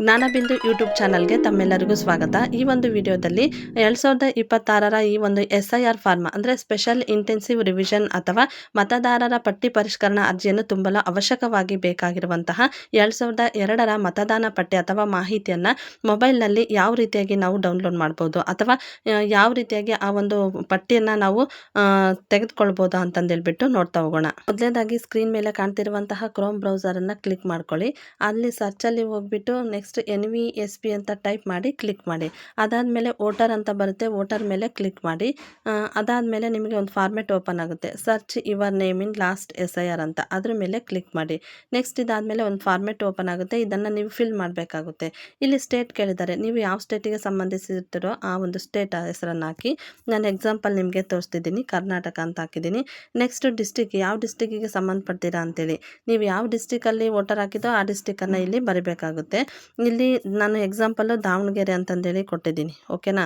ಜ್ಞಾನಬಿಂದು YouTube ಚಾನಲ್ಗೆ ತಮ್ಮೆಲ್ಲರಿಗೂ ಸ್ವಾಗತ. ಈ ಒಂದು ವಿಡಿಯೋದಲ್ಲಿ 2026ರ ಈ ಒಂದು SIR ಫಾರ್ಮ್ ಅಂದರೆ ಸ್ಪೆಷಲ್ ಇಂಟೆನ್ಸಿವ್ ರಿವಿಷನ್ ಅಥವಾ ಮತದಾರರ ಪಟ್ಟಿ ಪರಿಷ್ಕರಣಾ ಅರ್ಜಿಯನ್ನು ತುಂಬಲು ಅವಶ್ಯಕವಾಗಿ ಬೇಕಾಗಿರುವಂತಹ 2002ರ ಮತದಾನ ಪಟ್ಟಿ ಅಥವಾ ಮಾಹಿತಿಯನ್ನು ಮೊಬೈಲ್ನಲ್ಲಿ ಯಾವ ರೀತಿಯಾಗಿ ನಾವು ಡೌನ್ಲೋಡ್ ಮಾಡ್ಬೋದು ಅಥವಾ ಯಾವ ರೀತಿಯಾಗಿ ಆ ಒಂದು ಪಟ್ಟಿಯನ್ನು ನಾವು ತೆಗೆದುಕೊಳ್ಬೋದು ಅಂತಂದೇಳ್ಬಿಟ್ಟು ನೋಡ್ತಾ ಹೋಗೋಣ. ಮೊದಲನೇದಾಗಿ ಸ್ಕ್ರೀನ್ ಮೇಲೆ ಕಾಣ್ತಿರುವಂತಹ ಕ್ರೋಮ್ ಬ್ರೌಸರನ್ನು ಕ್ಲಿಕ್ ಮಾಡ್ಕೊಳ್ಳಿ. ಅಲ್ಲಿ ಸರ್ಚಲ್ಲಿ ಹೋಗ್ಬಿಟ್ಟು ನೆಕ್ಸ್ಟ್ NVSP ಅಂತ ಟೈಪ್ ಮಾಡಿ ಕ್ಲಿಕ್ ಮಾಡಿ. ಅದಾದಮೇಲೆ ವೋಟರ್ ಅಂತ ಬರುತ್ತೆ, ವೋಟರ್ ಮೇಲೆ ಕ್ಲಿಕ್ ಮಾಡಿ. ಅದಾದಮೇಲೆ ನಿಮಗೆ ಒಂದು ಫಾರ್ಮೆಟ್ ಓಪನ್ ಆಗುತ್ತೆ, search your name in last SIR ಅಂತ, ಅದ್ರ ಮೇಲೆ ಕ್ಲಿಕ್ ಮಾಡಿ. ನೆಕ್ಸ್ಟ್ ಇದಾದಮೇಲೆ ಒಂದು ಫಾರ್ಮೆಟ್ ಓಪನ್ ಆಗುತ್ತೆ, ಇದನ್ನು ನೀವು ಫಿಲ್ ಮಾಡಬೇಕಾಗುತ್ತೆ. ಇಲ್ಲಿ ಸ್ಟೇಟ್ ಕೇಳಿದ್ದಾರೆ, ನೀವು ಯಾವ ಸ್ಟೇಟಿಗೆ ಸಂಬಂಧಿಸಿರ್ತೀರೋ ಆ ಒಂದು ಸ್ಟೇಟ್ ಹೆಸರನ್ನು ಹಾಕಿ. ನಾನು ಎಕ್ಸಾಂಪಲ್ ನಿಮಗೆ ತೋರಿಸ್ತಿದ್ದೀನಿ, ಕರ್ನಾಟಕ ಅಂತ ಹಾಕಿದ್ದೀನಿ. ನೆಕ್ಸ್ಟ್ ಡಿಸ್ಟಿಕ್, ಯಾವ ಡಿಸ್ಟಿಕ್ಕಿಗೆ ಸಂಬಂಧಪಡ್ತೀರಾ ಅಂತೇಳಿ, ನೀವು ಯಾವ ಡಿಸ್ಟಿಕಲ್ಲಿ ವೋಟರ್ ಹಾಕಿದೋ ಆ ಡಿಸ್ಟಿಕನ್ನು ಇಲ್ಲಿ ಬರೀಬೇಕಾಗುತ್ತೆ. ಇಲ್ಲಿ ನಾನು ಎಕ್ಸಾಂಪಲ್ಲು ದಾವಣಗೆರೆ ಅಂತಂದೇಳಿ ಕೊಟ್ಟಿದ್ದೀನಿ, ಓಕೆನಾ.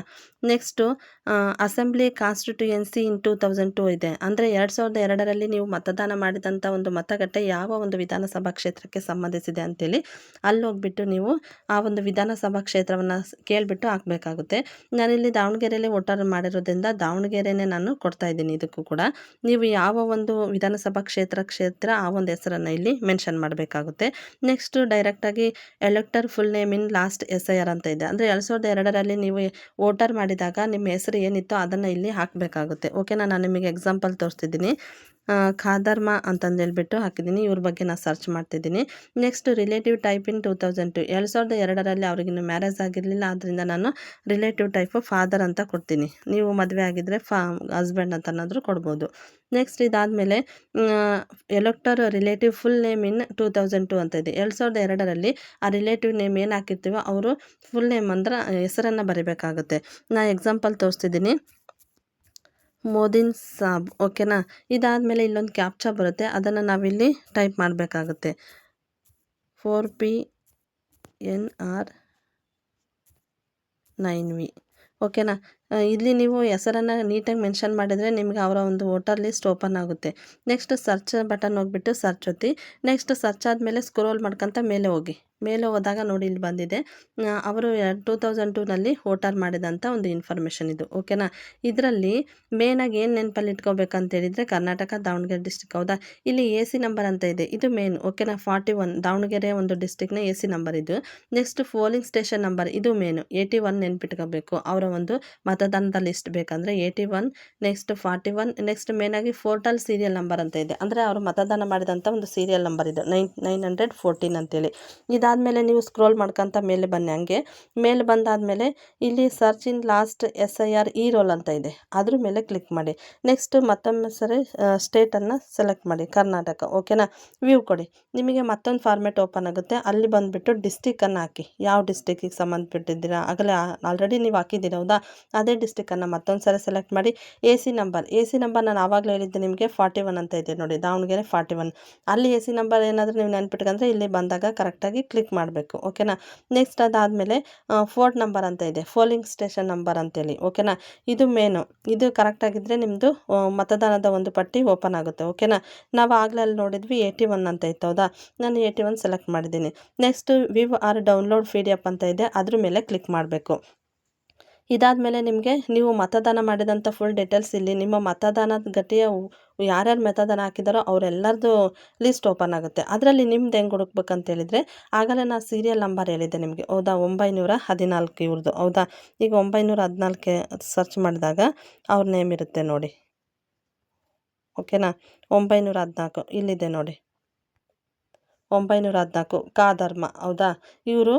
ನೆಕ್ಸ್ಟು ಅಸೆಂಬ್ಲಿ ಕಾನ್ಸ್ಟಿಟ್ಯೂಯೆನ್ಸಿ ಇನ್ 2002 ಇದೆ, ಅಂದರೆ 2002ರಲ್ಲಿ ನೀವು ಮತದಾನ ಮಾಡಿದಂಥ ಒಂದು ಮತಗಟ್ಟೆ ಯಾವ ಒಂದು ವಿಧಾನಸಭಾ ಕ್ಷೇತ್ರಕ್ಕೆ ಸಂಬಂಧಿಸಿದೆ ಅಂತೇಳಿ ಅಲ್ಲಿ ಹೋಗ್ಬಿಟ್ಟು ನೀವು ಆ ಒಂದು ವಿಧಾನಸಭಾ ಕ್ಷೇತ್ರವನ್ನು ಕೇಳಿಬಿಟ್ಟು ಹಾಕಬೇಕಾಗುತ್ತೆ. ನಾನಿಲ್ಲಿ ದಾವಣಗೆರೆಯಲ್ಲಿ ವೋಟರ್ ಮಾಡಿರೋದ್ರಿಂದ ದಾವಣಗೆರೆನೇ ನಾನು ಕೊಡ್ತಾ ಇದ್ದೀನಿ. ಇದಕ್ಕೂ ಕೂಡ ನೀವು ಯಾವ ಒಂದು ವಿಧಾನಸಭಾ ಕ್ಷೇತ್ರ ಆ ಒಂದು ಹೆಸರನ್ನು ಇಲ್ಲಿ ಮೆನ್ಷನ್ ಮಾಡಬೇಕಾಗುತ್ತೆ. ನೆಕ್ಸ್ಟು ಡೈರೆಕ್ಟಾಗಿ elector full name in last SIR ಅಂತ ಇದೆ, ಅಂದರೆ 2002ರಲ್ಲಿ ನೀವು ವೋಟರ್ ಮಾಡಿದಾಗ ನಿಮ್ಮ ಹೆಸರು ಏನಿತ್ತೋ ಅದನ್ನು ಇಲ್ಲಿ ಹಾಕಬೇಕಾಗುತ್ತೆ, ಓಕೆನಾ. ನಾನು ನಿಮಗೆ ಎಕ್ಸಾಂಪಲ್ ತೋರಿಸ್ತಿದ್ದೀನಿ, ಖಾದರ್ಮಾ ಅಂತಂದೇಳ್ಬಿಟ್ಟು ಹಾಕಿದ್ದೀನಿ. ಇವ್ರ ಬಗ್ಗೆ ನಾನು ಸರ್ಚ್ ಮಾಡ್ತಿದ್ದೀನಿ. ನೆಕ್ಸ್ಟ್ ರಿಲೇಟಿವ್ ಟೈಪ್ ಇನ್ 2002, 2002ರಲ್ಲಿ ಅವ್ರಿಗಿನ್ನು ಮ್ಯಾರೇಜ್ ಆಗಿರಲಿಲ್ಲ, ಆದ್ದರಿಂದ ನಾನು ರಿಲೇಟಿವ್ ಟೈಪು ಫಾದರ್ ಅಂತ ಕೊಡ್ತೀನಿ. ನೀವು ಮದುವೆ ಆಗಿದ್ದರೆ ಹಸ್ಬೆಂಡ್ ಅಂತನಾದರೂ ಕೊಡ್ಬೋದು. ನೆಕ್ಸ್ಟ್ ಇದಾದಮೇಲೆ ಎಲೆಕ್ಟರ್ ರಿಲೇಟಿವ್ ಫುಲ್ ನೇಮ್ ಇನ್ 2002 ಅಂತ ಇದೆ. 2002ರಲ್ಲಿ ಆ ರಿಲೇಟಿವ್ ನೇಮ್ ಏನು ಹಾಕಿರ್ತೀವೋ ಅವರು ಫುಲ್ ನೇಮ್ ಅಂದ್ರೆ ಹೆಸರನ್ನು ಬರೀಬೇಕಾಗುತ್ತೆ. ನಾನು ಎಕ್ಸಾಂಪಲ್ ತೋರಿಸ್ತಿದ್ದೀನಿ, ಮೋದಿನ್ ಸಾಬ್, ಓಕೆನಾ. ಇದಾದಮೇಲೆ ಇಲ್ಲೊಂದು ಕ್ಯಾಪ್ಚಾ ಬರುತ್ತೆ, ಅದನ್ನು ನಾವಿಲ್ಲಿ ಟೈಪ್ ಮಾಡಬೇಕಾಗುತ್ತೆ, 4PNR9V, ಓಕೆನಾ. ಇಲ್ಲಿ ನೀವು ಹೆಸರನ್ನು ನೀಟಾಗಿ ಮೆನ್ಷನ್ ಮಾಡಿದರೆ ನಿಮಗೆ ಅವರ ಒಂದು ವೋಟರ್ ಲಿಸ್ಟ್ ಓಪನ್ ಆಗುತ್ತೆ. ನೆಕ್ಸ್ಟ್ ಸರ್ಚ್ ಬಟನ್ ಹೋಗ್ಬಿಟ್ಟು ಸರ್ಚ್ ಒತ್ತಿ. ನೆಕ್ಸ್ಟ್ ಸರ್ಚ್ ಆದಮೇಲೆ ಸ್ಕ್ರೋಲ್ ಮಾಡ್ಕೊತ ಮೇಲೆ ಹೋಗಿ. ಮೇಲೆ ಹೋದಾಗ ನೋಡಿ ಇಲ್ಲಿ ಬಂದಿದೆ, ಅವರು 2002ನಲ್ಲಿ ವೋಟರ್ ಮಾಡಿದಂಥ ಒಂದು ಇನ್ಫಾರ್ಮೇಷನ್ ಇದು, ಓಕೆನಾ. ಇದರಲ್ಲಿ ಮೇನಾಗಿ ಏನು ನೆನಪಲ್ಲಿ ಇಟ್ಕೋಬೇಕಂತ ಹೇಳಿದರೆ ಕರ್ನಾಟಕ ದಾವಣಗೆರೆ ಡಿಸ್ಟಿಕ್, ಹೌದಾ. ಇಲ್ಲಿ AC ನಂಬರ್ ಅಂತ ಇದೆ, ಇದು ಮೇನ್, ಓಕೆನಾ. 41 ದಾವಣಗೆರೆ ಒಂದು ಡಿಸ್ಟಿಕ್ನ AC ನಂಬರ್ ಇದು. ನೆಕ್ಸ್ಟ್ ಪೋಲಿಂಗ್ ಸ್ಟೇಷನ್ ನಂಬರ್, ಇದು ಮೇನು 81 ನೆನ್ಪಿಟ್ಕೋಬೇಕು. ಅವರ ಒಂದು ಮತದಾನದ ಲಿಸ್ಟ್ ಬೇಕಂದರೆ 81, ನೆಕ್ಸ್ಟ್ 41, ನೆಕ್ಸ್ಟ್ ಮೇನಾಗಿ ಪೋರ್ಟಲ್ ಸೀರಿಯಲ್ ನಂಬರ್ ಅಂತ ಇದೆ, ಅಂದರೆ ಅವರು ಮತದಾನ ಮಾಡಿದಂಥ ಒಂದು ಸೀರಿಯಲ್ ನಂಬರ್ ಇದು 914 ಅಂತೇಳಿ. ಇದಾದಮೇಲೆ ನೀವು ಸ್ಕ್ರೋಲ್ ಮಾಡ್ಕೊತ ಮೇಲೆ ಬನ್ನಿ. ಹಂಗೆ ಮೇಲೆ ಬಂದಾದಮೇಲೆ ಇಲ್ಲಿ ಸರ್ಚ್ ಇನ್ ಲಾಸ್ಟ್ SIR ಈ ರೋಲ್ ಅಂತ ಇದೆ, ಅದ್ರ ಮೇಲೆ ಕ್ಲಿಕ್ ಮಾಡಿ. ನೆಕ್ಸ್ಟ್ ಮತ್ತೊಮ್ಮೆ ಸರಿ ಸ್ಟೇಟನ್ನು ಸೆಲೆಕ್ಟ್ ಮಾಡಿ, ಕರ್ನಾಟಕ, ಓಕೆನಾ. ವ್ಯೂ ಕೊಡಿ, ನಿಮಗೆ ಮತ್ತೊಂದು ಫಾರ್ಮೆಟ್ ಓಪನ್ ಆಗುತ್ತೆ. ಅಲ್ಲಿ ಬಂದುಬಿಟ್ಟು ಡಿಸ್ಟಿಕ್ಕನ್ನು ಹಾಕಿ, ಯಾವ ಡಿಸ್ಟಿಕ್ಕಿಗೆ ಸಂಬಂಧಪಟ್ಟಿದ್ದೀರಾ, ಆಗಲೇ ಆಲ್ರೆಡಿ ನೀವು ಹಾಕಿದ್ದೀರ, ಹೌದಾ. ಅದೇ ಡಿಸ್ಟಿಕ್ಕನ್ನು ಮತ್ತೊಂದು ಸರಿ ಸೆಲೆಕ್ಟ್ ಮಾಡಿ. AC ನಂಬರ್ ನಾನು ಆವಾಗಲೇ ಹೇಳಿದ್ದೆ ನಿಮಗೆ 41 ಅಂತ ಇದೆ ನೋಡಿ, ದಾವಣಗೆರೆ 41. ಅಲ್ಲಿ AC ನಂಬರ್ ಏನಾದರೂ ನೀವು ನೆನ್ಪಿಟ್ಕೊಂಡ್ರೆ ಇಲ್ಲಿ ಬಂದಾಗ ಕರೆಕ್ಟಾಗಿ ಕ್ಲಿಕ್ ಮಾಡಬೇಕು, ಓಕೆನಾ. ನೆಕ್ಸ್ಟ್ ಅದಾದಮೇಲೆ ಫೋರ್ಟ್ ನಂಬರ್ ಅಂತ ಇದೆ, ಪೋಲಿಂಗ್ ಸ್ಟೇಷನ್ ನಂಬರ್ ಅಂತೇಳಿ, ಓಕೆನಾ. ಇದು ಮೇನು, ಇದು ಕರೆಕ್ಟಾಗಿದ್ದರೆ ನಿಮ್ಮದು ಮತದಾನದ ಒಂದು ಪಟ್ಟಿ ಓಪನ್ ಆಗುತ್ತೆ, ಓಕೆನಾ. ನಾವು ಆಗಲೇ ಅಲ್ಲಿ ನೋಡಿದ್ವಿ 81 ಅಂತ ಇತ್ತು, ಹೌದಾ. ನಾನು 81 ಸೆಲೆಕ್ಟ್ ಮಾಡಿದ್ದೀನಿ. Next view or download PDF ಅಂತ ಇದೆ, ಅದ್ರ ಮೇಲೆ ಕ್ಲಿಕ್ ಮಾಡಬೇಕು. ಇದಾದಮೇಲೆ ನಿಮಗೆ ನೀವು ಮತದಾನ ಮಾಡಿದಂಥ ಫುಲ್ ಡೀಟೇಲ್ಸ್ ಇಲ್ಲಿ ನಿಮ್ಮ ಮತದಾನದ ಗಟ್ಟಿಯ ಯಾರ್ಯಾರು ಮತದಾನ ಹಾಕಿದಾರೋ ಅವರೆಲ್ಲರದು ಲಿಸ್ಟ್ ಓಪನ್ ಆಗುತ್ತೆ. ಅದರಲ್ಲಿ ನಿಮ್ದು ಹೆಂಗೆ ಹುಡುಕ್ಬೇಕಂತ ಹೇಳಿದರೆ ಆಗಲೇ ನಾನು ಸೀರಿಯಲ್ ನಂಬರ್ ಹೇಳಿದ್ದೆ ನಿಮಗೆ, ಹೌದಾ. 914 ಇವ್ರದ್ದು, ಹೌದಾ. ಈಗ 914 ಸರ್ಚ್ ಮಾಡಿದಾಗ ಅವ್ರ ನೇಮ್ ಇರುತ್ತೆ ನೋಡಿ, ಓಕೆನಾ. 914 ಇಲ್ಲಿದೆ ನೋಡಿ, 914 ಖಾದರ್ಮಾ, ಹೌದಾ. ಇವರು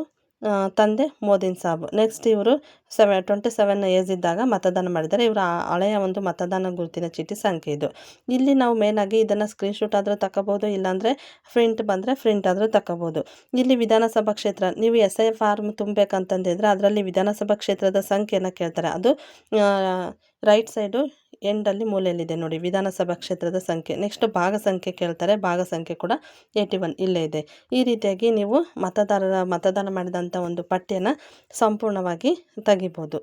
ತಂದೆ ಮೋದಿನ್ ಸಾಬ್. ನೆಕ್ಸ್ಟ್ ಇವರು 27 ಏಜ್ ಇದ್ದಾಗ ಮತದಾನ ಮಾಡಿದ್ದಾರೆ. ಇವರ ಹಳೆಯ ಒಂದು ಮತದಾನ ಗುರುತಿನ ಚೀಟಿ ಸಂಖ್ಯೆ ಇದು. ಇಲ್ಲಿ ನಾವು ಮೇನಾಗಿ ಇದನ್ನು ಸ್ಕ್ರೀನ್ಶಾಟ್ ಆದರೂ ತಗೋಬೋದು, ಇಲ್ಲಾಂದರೆ ಪ್ರಿಂಟ್ ಬಂದರೆ ಪ್ರಿಂಟ್ ಆದರೂ ತಗೋಬೋದು. ಇಲ್ಲಿ ವಿಧಾನಸಭಾ ಕ್ಷೇತ್ರ ನೀವು SI ಫಾರ್ಮ್ ತುಂಬಬೇಕಂತಂದಿದ್ರೆ ಅದರಲ್ಲಿ ವಿಧಾನಸಭಾ ಕ್ಷೇತ್ರದ ಸಂಖ್ಯೆಯನ್ನು ಕೇಳ್ತಾರೆ, ಅದು ರೈಟ್ ಸೈಡು ಎಂಡಲ್ಲಿ ಮೂಲೆಯಲ್ಲಿದೆ ನೋಡಿ, ವಿಧಾನಸಭಾ ಕ್ಷೇತ್ರದ ಸಂಖ್ಯೆ. ನೆಕ್ಸ್ಟ್ ಭಾಗ ಸಂಖ್ಯೆ ಕೇಳ್ತಾರೆ, ಭಾಗ ಸಂಖ್ಯೆ ಕೂಡ 81 ಇಲ್ಲೇ ಇದೆ. ಈ ರೀತಿಯಾಗಿ ನೀವು ಮತದಾನ ಮಾಡಿದಂಥ ಒಂದು ಪಟ್ಟಿಯನ್ನು ಸಂಪೂರ್ಣವಾಗಿ ತೆಗಿಬೋದು.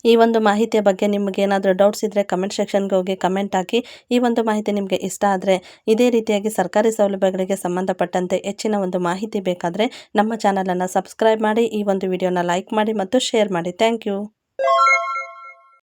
ಈ ಒಂದು ಮಾಹಿತಿಯ ಬಗ್ಗೆ ನಿಮಗೆ ಏನಾದರೂ ಡೌಟ್ಸ್ ಇದ್ದರೆ ಕಮೆಂಟ್ ಸೆಕ್ಷನ್ಗೆ ಹೋಗಿ ಕಮೆಂಟ್ ಹಾಕಿ. ಈ ಒಂದು ಮಾಹಿತಿ ನಿಮಗೆ ಇಷ್ಟ ಆದರೆ ಇದೇ ರೀತಿಯಾಗಿ ಸರ್ಕಾರಿ ಸೌಲಭ್ಯಗಳಿಗೆ ಸಂಬಂಧಪಟ್ಟಂತೆ ಹೆಚ್ಚಿನ ಒಂದು ಮಾಹಿತಿ ಬೇಕಾದರೆ ನಮ್ಮ ಚಾನಲನ್ನು ಸಬ್ಸ್ಕ್ರೈಬ್ ಮಾಡಿ, ಈ ಒಂದು ವಿಡಿಯೋನ ಲೈಕ್ ಮಾಡಿ ಮತ್ತು ಶೇರ್ ಮಾಡಿ. Thank you.